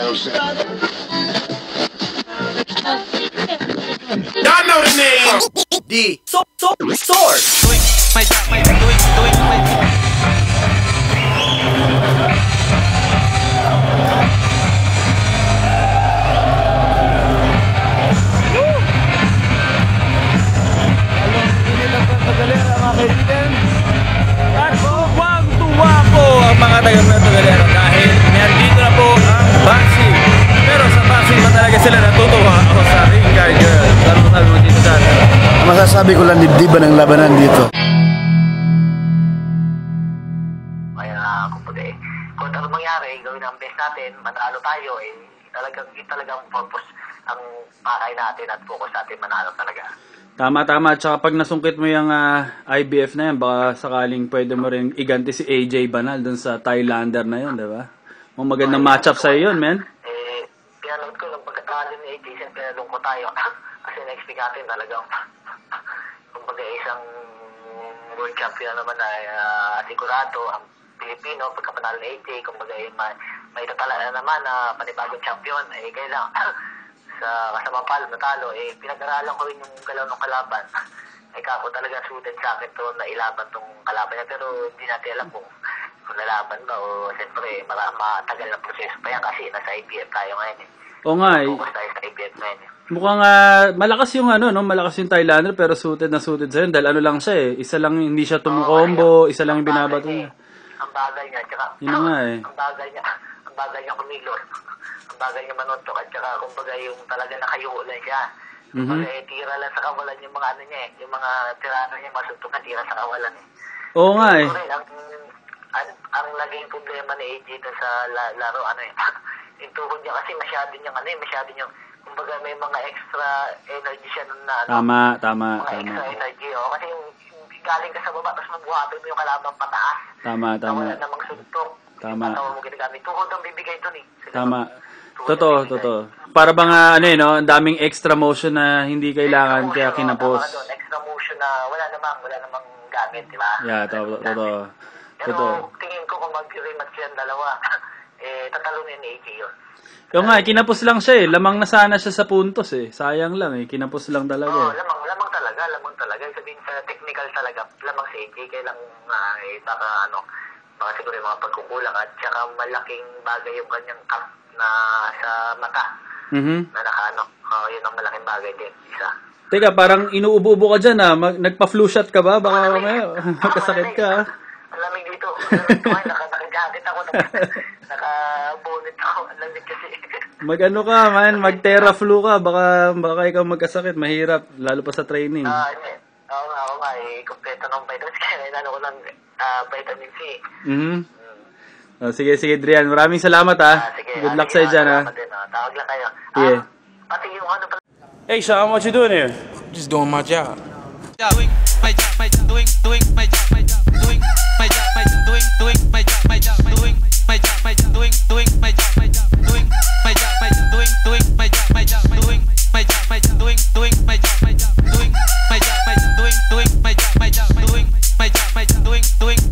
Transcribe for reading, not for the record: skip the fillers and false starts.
Y'all know the name. D. Source. Doing my job, doing my At tuwang-tuwa po ang mga taga-Tagalero dahil nandito na po ang boxing. Pero sa boxing ba talaga sila natutuwa o sa ring guard girl? Ano sabi mo dito sa atin? Masasabi ko lang dibdiban ang labanan dito. Kaya kumbaga kung ano mangyari, gawin ang best natin, manalo tayo talagang purpose ang pakay natin at focus natin manalo talaga. Tama. Tsaka pag nasungkit mo yung IBF na yan, baka sakaling pwede mo rin iganti si AJ Banal dun sa Thailander na yun, di ba? Kung magandang matchup sa'yo yun, men. Pinanood ko nung pagkatalo ni AJ, siyempre nalungkot tayo. Kasi na-expect natin talagang kumbaga isang world champion naman na sigurado ang Pilipino, pagkapanalo ni AJ, kumbaga may tatala na naman na panibagong champion, kaya lang sa kasama palo natalo, pinag-aralan ko rin yung galaw ng kalaban. Kako talaga suited sa akin to na ilaban tong kalaban niya, pero hindi natin alam kung lalaban ba o siyempre matagal na proseso pa yan kasi nasa IBF tayo ngayon Oo nga focus tayo sa IBF ngayon Mukhang malakas yung malakas yung Thailander pero suited na suited sa'yo dahil ano lang siya isa lang hindi siya tumukombo, isa lang yung binabato niya. Ang bagal niya, tsaka yun nga ang bagal niya kumilos. Bagay niya manuntok at saka kumbaga yung talaga nakayuko lang siya. Tira lang sa kawalan yung mga ano niya yung mga tirano niya masuntok na tira sa kawalan Oo nga ang naging problema ni AJ sa laro yung tuhod niya kasi masyado niyang kumbaga may mga extra energy siya na Tama. extra energy kasi yung galing ka sa baba tapos magbuhatin mo yung kalabang pataas. Tama. Wala namang suntok. Tama. Mo ginagamit. Tuhod ang bibigay doon Tama. Totoo. Para bang ang daming extra motion na hindi kailangan kaya kinapos. Extra motion na wala namang gamit, di ba? Yeah, totoo. Pero tingin ko kung mag-rematch yan dalawa, tatalunin ni AJ yun. Yung nga, kinapos lang siya lamang na sana siya sa puntos sayang lang kinapos lang talaga lamang talaga. Sabihin sa technical talaga, lamang si AJ, kaya lang baka siguro yung mga pagkukulang at saka malaking bagay yung kanyang cup na sa mata. Na yun ang malaking bagay din, isa. Teka, parang inuubo-ubo ka dyan nagpa-flu shot ka ba? Baka mamaya magkasakit ka Malamig dito. Naka-jacket ako. Naka-bonnet ako. Malamig kasi. Mag-ano ka, man. Mag-Theraflu ka. Baka ikaw magkasakit. Mahirap. Lalo pa sa training. Oo nga. Kompleto ng vitamins. Kaya ko ng vitamin C. Sige, Drian. Maraming salamat, Sige, good luck sa'yo dyan, Tawag lang kayo. Yeah. Pati yung Hey, Sean, what you doing here? Just doing my job. doing my job, doing my job, doing my job, doing my job, doing my job, doing my job, doing my job.